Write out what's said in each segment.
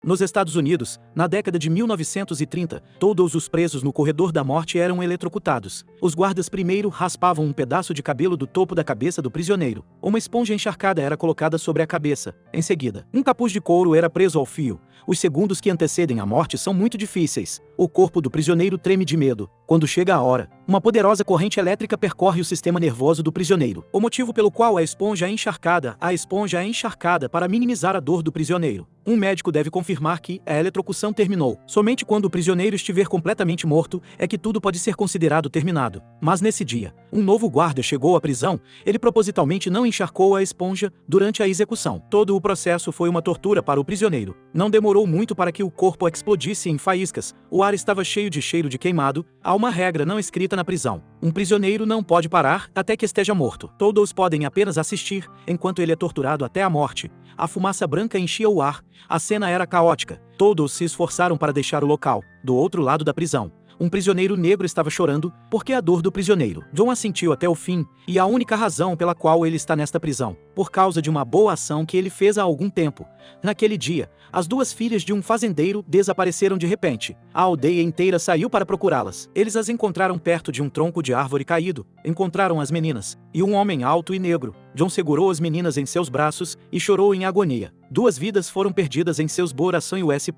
Nos Estados Unidos, na década de 1930, todos os presos no corredor da morte eram eletrocutados. Os guardas primeiro raspavam um pedaço de cabelo do topo da cabeça do prisioneiro. Uma esponja encharcada era colocada sobre a cabeça. Em seguida, um capuz de couro era preso ao fio. Os segundos que antecedem a morte são muito difíceis. O corpo do prisioneiro treme de medo. Quando chega a hora, uma poderosa corrente elétrica percorre o sistema nervoso do prisioneiro. O motivo pelo qual a esponja é encharcada para minimizar a dor do prisioneiro. Um médico deve confirmar que a eletrocução terminou. Somente quando o prisioneiro estiver completamente morto é que tudo pode ser considerado terminado. Mas nesse dia, um novo guarda chegou à prisão. Ele propositalmente não encharcou a esponja durante a execução. Todo o processo foi uma tortura para o prisioneiro. Não demorou muito para que o corpo explodisse em faíscas. O ar estava cheio de cheiro de queimado. Há uma regra não escrita na prisão. Um prisioneiro não pode parar até que esteja morto. Todos podem apenas assistir enquanto ele é torturado até a morte. A fumaça branca enchia o ar. A cena era caótica. Todos se esforçaram para deixar o local. Do outro lado da prisão, um prisioneiro negro estava chorando porque a dor do prisioneiro. John assentiu até o fim, e a única razão pela qual ele está nesta prisão, por causa de uma boa ação que ele fez há algum tempo. Naquele dia, as duas filhas de um fazendeiro desapareceram de repente. A aldeia inteira saiu para procurá-las. Eles as encontraram perto de um tronco de árvore caído. Encontraram as meninas, e um homem alto e negro. John segurou as meninas em seus braços e chorou em agonia. Duas vidas foram perdidas em seus coração e US.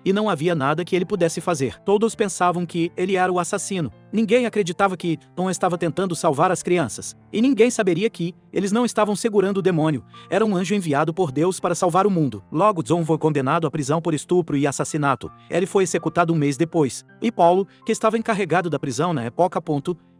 E não havia nada que ele pudesse fazer. Todos pensavam que ele era o assassino. Ninguém acreditava que John estava tentando salvar as crianças. E ninguém saberia que eles não estavam segurando o demônio. Era um anjo enviado por Deus para salvar o mundo. Logo, John foi condenado à prisão por estupro e assassinato. Ele foi executado um mês depois. E Paulo, que estava encarregado da prisão na época,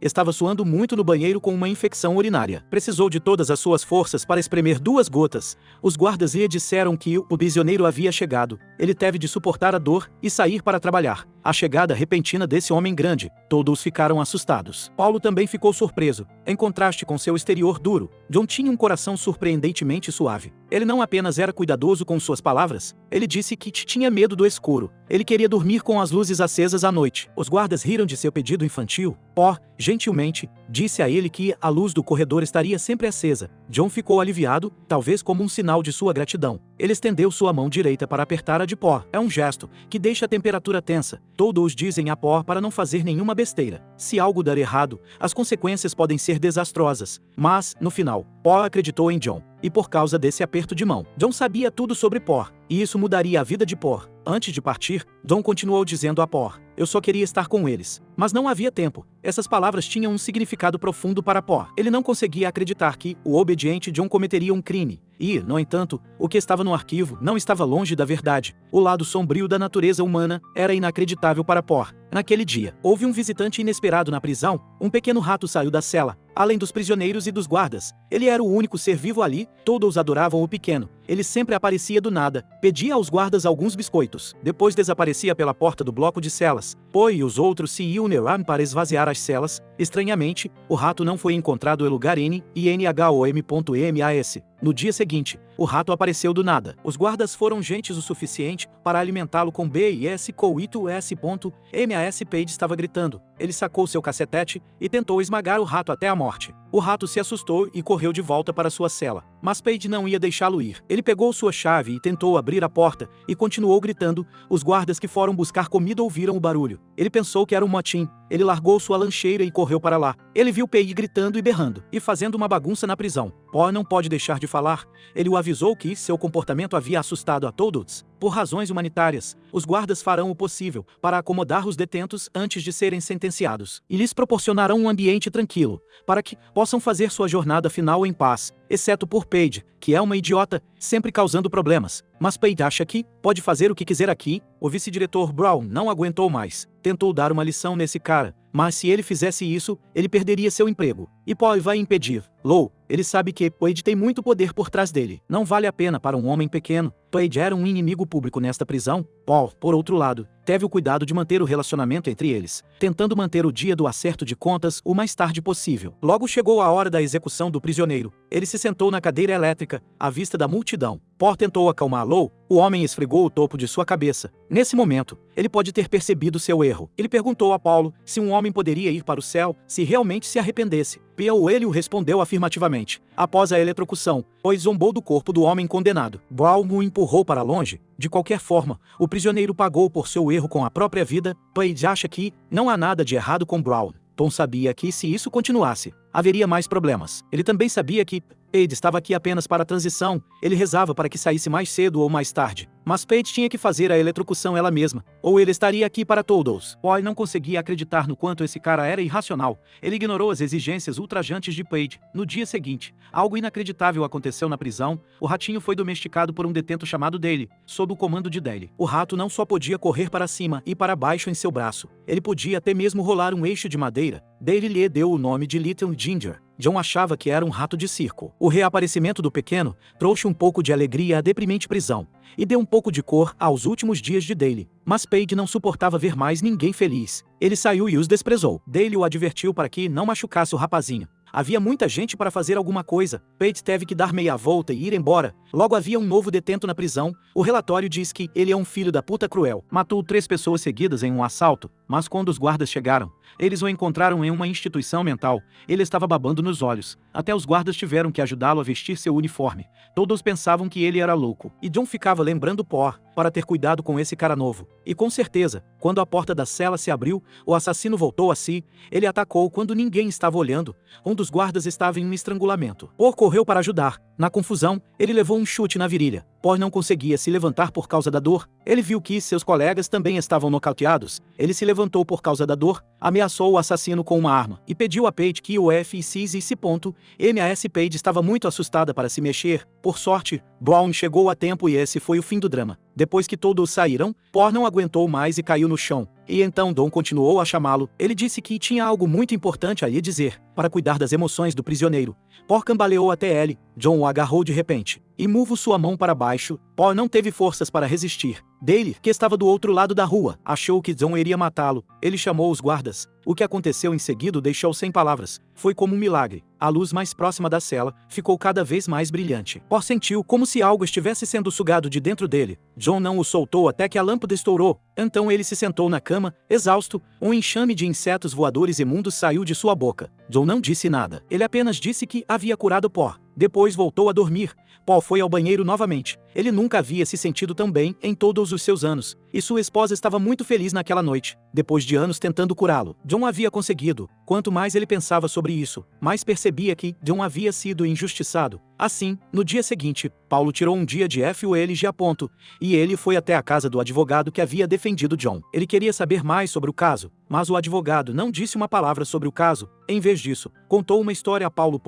estava suando muito no banheiro com uma infecção urinária. Precisou de todas as suas forças para espremer 2 gotas. Os guardas lhe disseram que o prisioneiro havia chegado. Ele teve de suportar a dor e sair para trabalhar. A chegada repentina desse homem grande. Todos ficaram assustados. Paulo também ficou surpreso. Em contraste com seu exterior duro, John tinha um coração surpreendentemente suave. Ele não apenas era cuidadoso com suas palavras, ele disse que tinha medo do escuro. Ele queria dormir com as luzes acesas à noite. Os guardas riram de seu pedido infantil. Paul, gentilmente, disse a ele que a luz do corredor estaria sempre acesa. John ficou aliviado, talvez como um sinal de sua gratidão. Ele estendeu sua mão direita para apertar a de Paul. É um gesto que deixa a temperatura tensa. Todos dizem a Paul para não fazer nenhuma besteira. Se algo dar errado, as consequências podem ser desastrosas. Mas, no final, Paul acreditou em John. E por causa desse aperto de mão, John sabia tudo sobre Paul. E isso mudaria a vida de Paul. Antes de partir, John continuou dizendo a Paul: eu só queria estar com eles. Mas não havia tempo. Essas palavras tinham um significado profundo para Paul. Ele não conseguia acreditar que o obediente John cometeria um crime. E, no entanto, o que estava no arquivo não estava longe da verdade. O lado sombrio da natureza humana era inacreditável para Paul. Naquele dia, houve um visitante inesperado na prisão. Um pequeno rato saiu da cela. Além dos prisioneiros e dos guardas, ele era o único ser vivo ali. Todos adoravam o pequeno. Ele sempre aparecia do nada, pedia aos guardas alguns biscoitos. Depois desaparecia pela porta do bloco de celas. Poe e os outros se uniram para esvaziar as celas. Estranhamente, o rato não foi encontrado em lugar N e NHOM.MAS. No dia seguinte, o rato apareceu do nada. Os guardas foram gentis o suficiente para alimentá-lo com B e S coito S. MAS. Page estava gritando. Ele sacou seu cacetete e tentou esmagar o rato até a morte. O rato se assustou e correu de volta para sua cela. Mas Page não ia deixá-lo ir. Ele pegou sua chave e tentou abrir a porta e continuou gritando. Os guardas que foram buscar comida ouviram o barulho. Ele pensou que era um motim. Ele largou sua lancheira e correu para lá. Ele viu Page gritando e berrando, e fazendo uma bagunça na prisão. Paul não pode deixar de falar. Ele o avisou que seu comportamento havia assustado a todos. Por razões humanitárias, os guardas farão o possível para acomodar os detentos antes de serem sentenciados. E lhes proporcionarão um ambiente tranquilo, para que possam fazer sua jornada final em paz. Exceto por Page, que é uma idiota, sempre causando problemas. Mas Page acha que pode fazer o que quiser aqui. O vice-diretor Brown não aguentou mais. Tentou dar uma lição nesse cara, mas se ele fizesse isso, ele perderia seu emprego. E Paul vai impedir. Lou, ele sabe que Page tem muito poder por trás dele. Não vale a pena para um homem pequeno. Page era um inimigo público nesta prisão. Paul, por outro lado, teve o cuidado de manter o relacionamento entre eles, tentando manter o dia do acerto de contas o mais tarde possível. Logo chegou a hora da execução do prisioneiro. Ele se sentou na cadeira elétrica, à vista da multidão. Paul tentou acalmá-lo. O homem esfregou o topo de sua cabeça. Nesse momento, ele pode ter percebido seu erro. Ele perguntou a Paulo se um homem poderia ir para o céu se realmente se arrependesse. Ele respondeu afirmativamente, após a eletrocução, pois zombou do corpo do homem condenado. Brown o empurrou para longe. De qualquer forma, o prisioneiro pagou por seu erro com a própria vida. Page acha que não há nada de errado com Brown. Tom sabia que, se isso continuasse, haveria mais problemas. Ele também sabia que Paige estava aqui apenas para a transição. Ele rezava para que saísse mais cedo ou mais tarde. Mas Paige tinha que fazer a eletrocução ela mesma, ou ele estaria aqui para todos. Paul não conseguia acreditar no quanto esse cara era irracional. Ele ignorou as exigências ultrajantes de Paige. No dia seguinte, algo inacreditável aconteceu na prisão. O ratinho foi domesticado por um detento chamado Daly, sob o comando de Daly. O rato não só podia correr para cima e para baixo em seu braço, ele podia até mesmo rolar um eixo de madeira. Daly lhe deu o nome de Little Ginger. John achava que era um rato de circo. O reaparecimento do pequeno trouxe um pouco de alegria à deprimente prisão e deu um pouco de cor aos últimos dias de Daly. Mas Paige não suportava ver mais ninguém feliz. Ele saiu e os desprezou. Daly o advertiu para que não machucasse o rapazinho. Havia muita gente para fazer alguma coisa. Paige teve que dar meia volta e ir embora. Logo havia um novo detento na prisão. O relatório diz que ele é um filho da puta cruel. Matou 3 pessoas seguidas em um assalto, mas quando os guardas chegaram, eles o encontraram em uma instituição mental. Ele estava babando nos olhos. Até os guardas tiveram que ajudá-lo a vestir seu uniforme. Todos pensavam que ele era louco. E John ficava lembrando Paul para ter cuidado com esse cara novo. E com certeza, quando a porta da cela se abriu, o assassino voltou a si. Ele atacou quando ninguém estava olhando. Um dos guardas estava em um estrangulamento. Paul correu para ajudar. Na confusão, ele levou um chute na virilha. Paul não conseguia se levantar por causa da dor. Ele viu que seus colegas também estavam nocauteados. Ele se levantou por causa da dor, ameaçou o assassino com uma arma e pediu a Paige que o fizesse esse ponto. Mas Paige estava muito assustada para se mexer. Por sorte, Brown chegou a tempo e esse foi o fim do drama. Depois que todos saíram, Paul não aguentou mais e caiu no chão. E então Don continuou a chamá-lo. Ele disse que tinha algo muito importante a lhe dizer, para cuidar das emoções do prisioneiro. Paul cambaleou até ele. John o agarrou de repente e moviu sua mão para baixo. Paul não teve forças para resistir. Daly, que estava do outro lado da rua, achou que John iria matá-lo. Ele chamou os guardas. O que aconteceu em seguida o deixou sem palavras. Foi como um milagre. A luz mais próxima da cela ficou cada vez mais brilhante. Paul sentiu como se algo estivesse sendo sugado de dentro dele. John não o soltou até que a lâmpada estourou. Então ele se sentou na cama, exausto. Um enxame de insetos voadores imundos saiu de sua boca. John não disse nada. Ele apenas disse que havia curado Paul. Depois voltou a dormir. Paul foi ao banheiro novamente. Ele nunca havia se sentido tão bem em todos os seus anos. E sua esposa estava muito feliz naquela noite. Depois de anos tentando curá-lo, John havia conseguido. Quanto mais ele pensava sobre isso, mais percebia que John havia sido injustiçado. Assim, no dia seguinte, Paulo tirou um dia de FULG a ponto, e ele foi até a casa do advogado que havia defendido John. Ele queria saber mais sobre o caso, mas o advogado não disse uma palavra sobre o caso. Em vez disso, contou uma história a Paulo.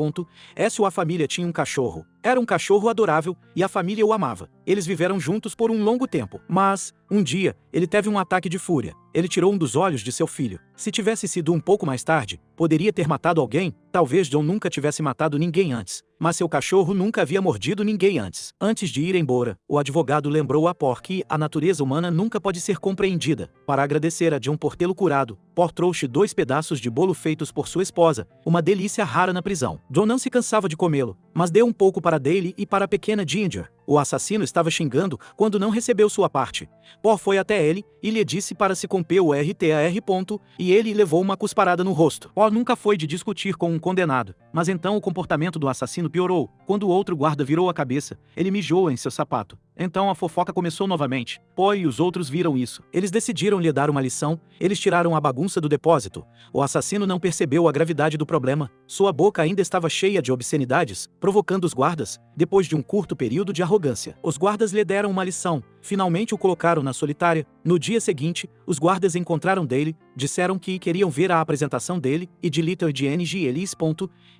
A família tinha um cachorro. Era um cachorro adorável e a família o amava. Eles viveram juntos por um longo tempo. Mas, um dia, ele teve um ataque de fúria. Ele tirou um dos olhos de seu filho. Se tivesse sido um pouco mais tarde, poderia ter matado alguém. Talvez John nunca tivesse matado ninguém antes. Mas seu cachorro nunca havia mordido ninguém antes. Antes de ir embora, o advogado lembrou a Paul que a natureza humana nunca pode ser compreendida. Para agradecer a John por tê-lo curado, Paul trouxe 2 pedaços de bolo feitos por sua esposa, uma delícia rara na prisão. John não se cansava de comê-lo, mas deu um pouco para Daly e para a pequena Ginger. O assassino estava xingando quando não recebeu sua parte. Paul foi até ele e lhe disse para se compor o RTAR. E ele levou uma cusparada no rosto. Paul nunca foi de discutir com um condenado, mas então o comportamento do assassino piorou. Quando o outro guarda virou a cabeça, ele mijou em seu sapato. Então a fofoca começou novamente. Paul e os outros viram isso. Eles decidiram lhe dar uma lição. Eles tiraram a bagunça do depósito. O assassino não percebeu a gravidade do problema. Sua boca ainda estava cheia de obscenidades, provocando os guardas, depois de um curto período de arrogância. Os guardas lhe deram uma lição. Finalmente o colocaram na solitária. No dia seguinte, os guardas encontraram Daly, disseram que queriam ver a apresentação dele e de Little de NGLs.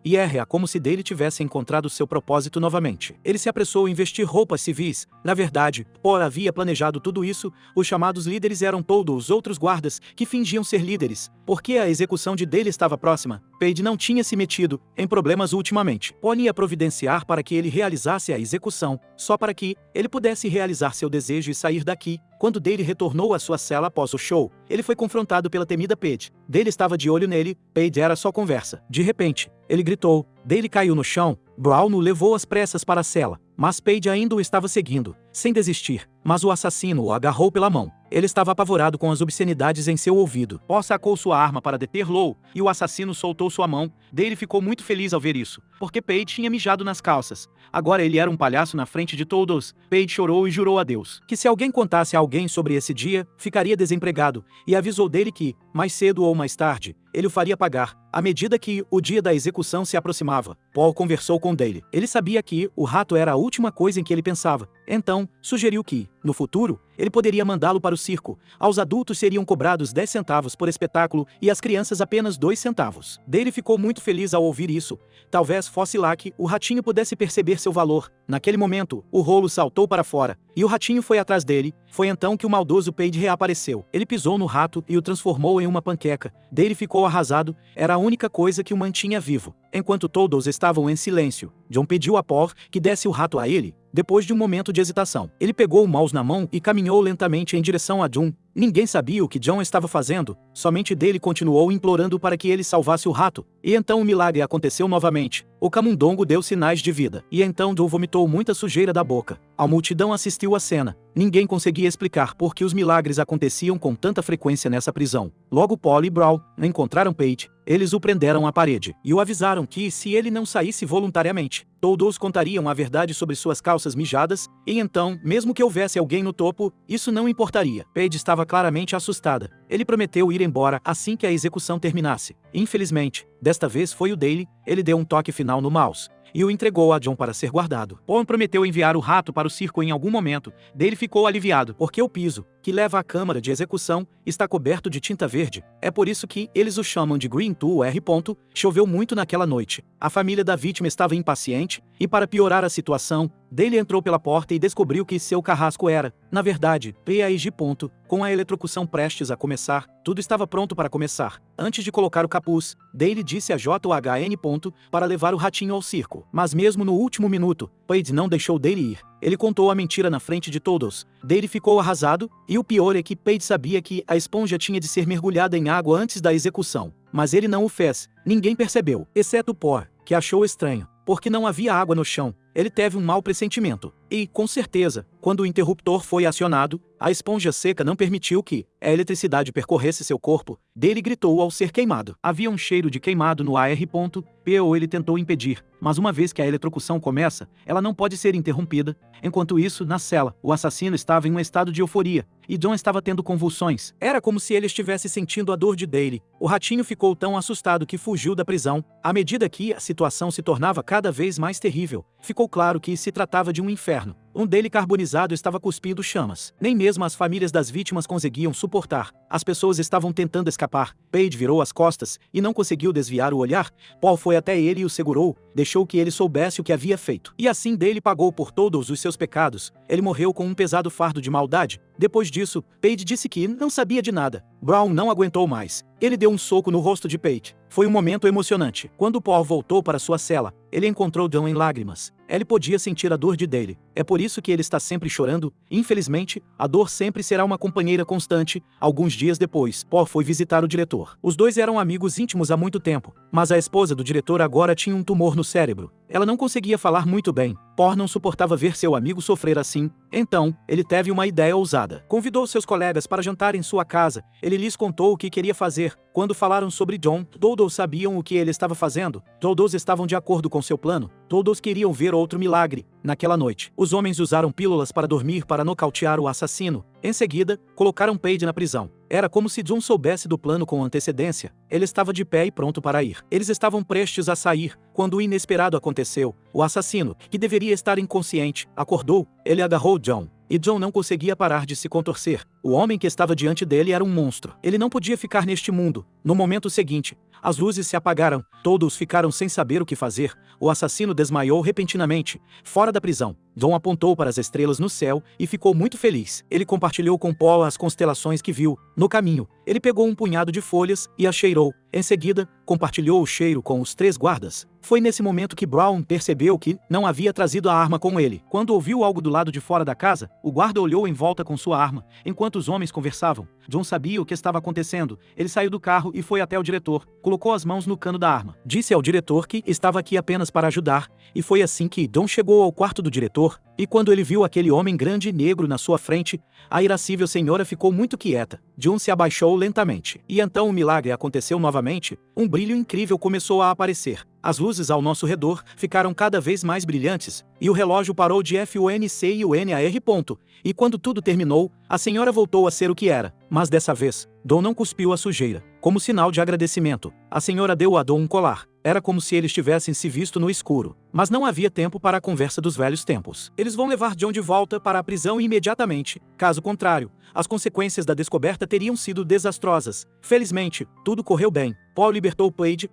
E como se Daly tivesse encontrado seu propósito novamente. Ele se apressou em vestir roupas civis. Na verdade, Paul havia planejado tudo isso. Os chamados líderes eram todos os outros guardas que fingiam ser líderes, porque a execução de Daly estava próxima. Paige não tinha se metido em problemas ultimamente. Paul ia providenciar para que ele realizasse a execução, só para que ele pudesse realizar seu desejo e sair daqui. Quando Daly retornou à sua cela após o show, ele foi confrontado pela temida Paige. Daly estava de olho nele. Paige era só conversa. De repente, ele gritou. Daly caiu no chão. Brown o levou às pressas para a cela. mas Paige ainda o estava seguindo, sem desistir, mas o assassino o agarrou pela mão. Ele estava apavorado com as obscenidades em seu ouvido. Paul sacou sua arma para deter Lou, e o assassino soltou sua mão. Dale ficou muito feliz ao ver isso, porque Paige tinha mijado nas calças. Agora ele era um palhaço na frente de todos. Paige chorou e jurou a Deus que se alguém contasse a alguém sobre esse dia, ficaria desempregado, e avisou Dale que, mais cedo ou mais tarde, ele o faria pagar. À medida que o dia da execução se aproximava, Paul conversou com Dale. Ele sabia que o rato era a última coisa em que ele pensava. Então, sugeriu que, no futuro, ele poderia mandá-lo para o circo. Aos adultos seriam cobrados 10 centavos por espetáculo e às crianças apenas 2 centavos. Dale ficou muito feliz ao ouvir isso. Talvez fosse lá que o ratinho pudesse perceber seu valor. Naquele momento, o rolo saltou para fora, e o ratinho foi atrás dele. Foi então que o maldoso Paige reapareceu. Ele pisou no rato e o transformou em uma panqueca. Dale ficou arrasado, era a única coisa que o mantinha vivo. Enquanto todos estavam em silêncio, John pediu a Paul que desse o rato a ele. Depois de um momento de hesitação, ele pegou o mouse na mão e caminhou lentamente em direção a John. Ninguém sabia o que John estava fazendo, somente Dale continuou implorando para que ele salvasse o rato. E então o milagre aconteceu novamente. O camundongo deu sinais de vida, e então John vomitou muita sujeira da boca. A multidão assistiu à cena. Ninguém conseguia explicar por que os milagres aconteciam com tanta frequência nessa prisão. Logo Paul e Brawl encontraram Paige. Eles o prenderam à parede e o avisaram que, se ele não saísse voluntariamente, todos contariam a verdade sobre suas calças mijadas, e então, mesmo que houvesse alguém no topo, isso não importaria. Paige estava claramente assustada. Ele prometeu ir embora assim que a execução terminasse. Infelizmente, desta vez foi o Dale. Ele deu um toque final no mouse e o entregou a John para ser guardado. Paul prometeu enviar o rato para o circo em algum momento. Dale ficou aliviado, porque o piso, que leva à câmara de execução, está coberto de tinta verde. É por isso que eles o chamam de Green 2R. Choveu muito naquela noite. A família da vítima estava impaciente, e para piorar a situação, Dale entrou pela porta e descobriu que seu carrasco era, na verdade, Paige. Com a eletrocução prestes a começar, tudo estava pronto para começar. Antes de colocar o capuz, Dale disse a JHN. Para levar o ratinho ao circo. Mas mesmo no último minuto, Paige não deixou Dale ir. Ele contou a mentira na frente de todos. Dale ficou arrasado, e o pior é que Paige sabia que a esponja tinha de ser mergulhada em água antes da execução. Mas ele não o fez. Ninguém percebeu, exceto Paul, que achou estranho, porque não havia água no chão. Ele teve um mau pressentimento. E, com certeza, quando o interruptor foi acionado, a esponja seca não permitiu que a eletricidade percorresse seu corpo. Dale gritou ao ser queimado. Havia um cheiro de queimado no AR. Ou ele tentou impedir, mas uma vez que a eletrocução começa, ela não pode ser interrompida. Enquanto isso, na cela, o assassino estava em um estado de euforia, e John estava tendo convulsões. Era como se ele estivesse sentindo a dor de Dale. O ratinho ficou tão assustado que fugiu da prisão. À medida que a situação se tornava cada vez mais terrível, ficou claro que se tratava de um inferno. Um Dale carbonizado estava cuspindo chamas. Nem mesmo as famílias das vítimas conseguiam suportar. As pessoas estavam tentando escapar. Paige virou as costas e não conseguiu desviar o olhar. Paul foi até ele e o segurou, deixou que ele soubesse o que havia feito. E assim Dale pagou por todos os seus pecados. Ele morreu com um pesado fardo de maldade. Depois disso, Paige disse que não sabia de nada. Brown não aguentou mais. Ele deu um soco no rosto de Paige. Foi um momento emocionante. Quando Paul voltou para sua cela, ele encontrou John em lágrimas. Ele podia sentir a dor de Dale. É por isso que ele está sempre chorando. Infelizmente, a dor sempre será uma companheira constante. Alguns dias depois, Paul foi visitar o diretor. Os dois eram amigos íntimos há muito tempo, mas a esposa do diretor agora tinha um tumor no cérebro. Ela não conseguia falar muito bem. Paul não suportava ver seu amigo sofrer assim. Então, ele teve uma ideia ousada. Convidou seus colegas para jantar em sua casa. Ele lhes contou o que queria fazer. Quando falaram sobre John, todos sabiam o que ele estava fazendo. Todos estavam de acordo com seu plano. Todos queriam ver outro milagre. Naquela noite, os homens usaram pílulas para dormir para nocautear o assassino. Em seguida, colocaram Paige na prisão. Era como se John soubesse do plano com antecedência. Ele estava de pé e pronto para ir. Eles estavam prestes a sair, quando o inesperado aconteceu. O assassino, que deveria estar inconsciente, acordou. Ele agarrou John. E John não conseguia parar de se contorcer. O homem que estava diante dele era um monstro. Ele não podia ficar neste mundo. No momento seguinte, as luzes se apagaram. Todos ficaram sem saber o que fazer. O assassino desmaiou repentinamente, fora da prisão. John apontou para as estrelas no céu e ficou muito feliz. Ele compartilhou com Paul as constelações que viu. No caminho, ele pegou um punhado de folhas e as cheirou. Em seguida, compartilhou o cheiro com os 3 guardas. Foi nesse momento que Brown percebeu que não havia trazido a arma com ele. Quando ouviu algo do lado de fora da casa, o guarda olhou em volta com sua arma, enquanto os homens conversavam. John sabia o que estava acontecendo. Ele saiu do carro e foi até o diretor. colocou as mãos no cano da arma. Disse ao diretor que estava aqui apenas para ajudar, e foi assim que John chegou ao quarto do diretor, e quando ele viu aquele homem grande e negro na sua frente, a irascível senhora ficou muito quieta. John se abaixou lentamente. E então o milagre aconteceu novamente, um brilho incrível começou a aparecer. As luzes ao nosso redor ficaram cada vez mais brilhantes, e o relógio parou de FUNC. E quando tudo terminou, a senhora voltou a ser o que era. Mas dessa vez, Don não cuspiu a sujeira. Como sinal de agradecimento, a senhora deu a Don um colar. Era como se eles tivessem se visto no escuro. Mas não havia tempo para a conversa dos velhos tempos. Eles vão levar John de volta para a prisão imediatamente. Caso contrário, as consequências da descoberta teriam sido desastrosas. Felizmente, tudo correu bem. Paul libertou Paige,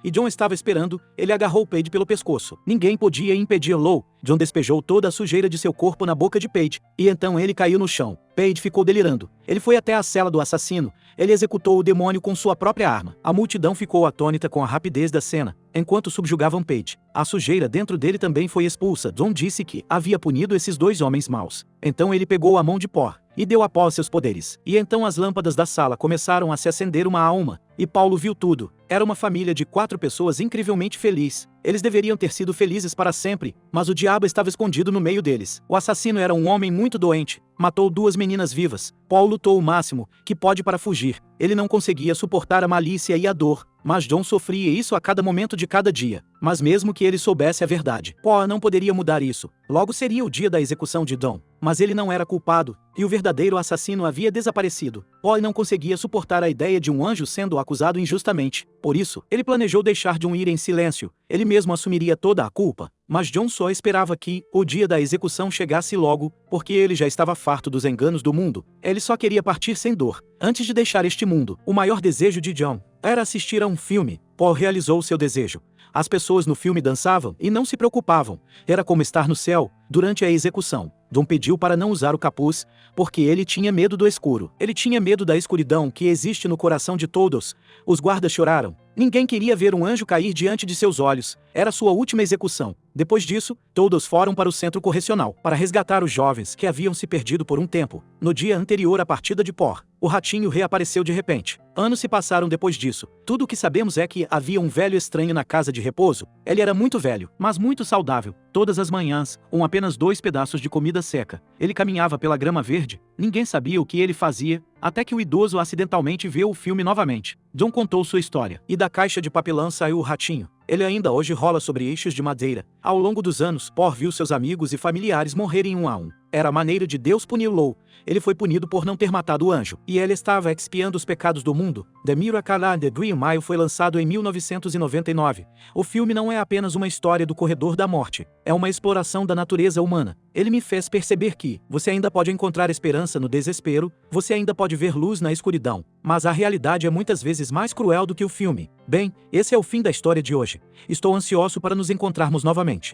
e John estava esperando. Ele agarrou Paige pelo pescoço. Ninguém podia impedi-lo. John despejou toda a sujeira de seu corpo na boca de Paige, e então ele caiu no chão. Paige ficou delirando. Ele foi até a cela do assassino. Ele executou o demônio com sua própria arma. A multidão ficou atônita com a rapidez da cena, enquanto subjugavam Paige. A sujeira dentro dele também foi expulsa. John disse que havia punido esses dois homens maus. Então ele pegou a mão de Paul e deu após seus poderes. E então as lâmpadas da sala começaram a se acender uma a uma. E Paulo viu tudo. Era uma família de 4 pessoas incrivelmente feliz. Eles deveriam ter sido felizes para sempre, mas o diabo estava escondido no meio deles. O assassino era um homem muito doente. Matou 2 meninas vivas. Paul lutou o máximo que pode para fugir. Ele não conseguia suportar a malícia e a dor, mas John sofria isso a cada momento de cada dia. Mas mesmo que ele soubesse a verdade, Paul não poderia mudar isso. Logo seria o dia da execução de John. Mas ele não era culpado, e o verdadeiro assassino havia desaparecido. Paul não conseguia suportar a ideia de um anjo sendo acusado injustamente. Por isso, ele planejou deixar John ir em silêncio. Ele mesmo assumiria toda a culpa. Mas John só esperava que o dia da execução chegasse logo, porque ele já estava farto dos enganos do mundo. Ele só queria partir sem dor. Antes de deixar este mundo, o maior desejo de John era assistir a um filme. Paul realizou seu desejo. As pessoas no filme dançavam e não se preocupavam. Era como estar no céu durante a execução. John pediu para não usar o capuz, porque ele tinha medo do escuro. Ele tinha medo da escuridão que existe no coração de todos. Os guardas choraram. Ninguém queria ver um anjo cair diante de seus olhos. Era sua última execução. Depois disso, todos foram para o centro correcional, para resgatar os jovens que haviam se perdido por um tempo. No dia anterior à partida de Paul, o ratinho reapareceu de repente. Anos se passaram depois disso. Tudo o que sabemos é que havia um velho estranho na casa de repouso. Ele era muito velho, mas muito saudável. Todas as manhãs, com apenas 2 pedaços de comida seca, ele caminhava pela grama verde. Ninguém sabia o que ele fazia, até que o idoso acidentalmente viu o filme novamente. John contou sua história, e da caixa de papelão saiu o ratinho. Ele ainda hoje rola sobre eixos de madeira. Ao longo dos anos, Paul viu seus amigos e familiares morrerem um a um. Era a maneira de Deus puni-lo. Ele foi punido por não ter matado o anjo, e ele estava expiando os pecados do mundo. The Miracle and the Dream Mile foi lançado em 1999. O filme não é apenas uma história do corredor da morte. É uma exploração da natureza humana. Ele me fez perceber que você ainda pode encontrar esperança no desespero, você ainda pode ver luz na escuridão, mas a realidade é muitas vezes mais cruel do que o filme. Bem, esse é o fim da história de hoje. Estou ansioso para nos encontrarmos novamente.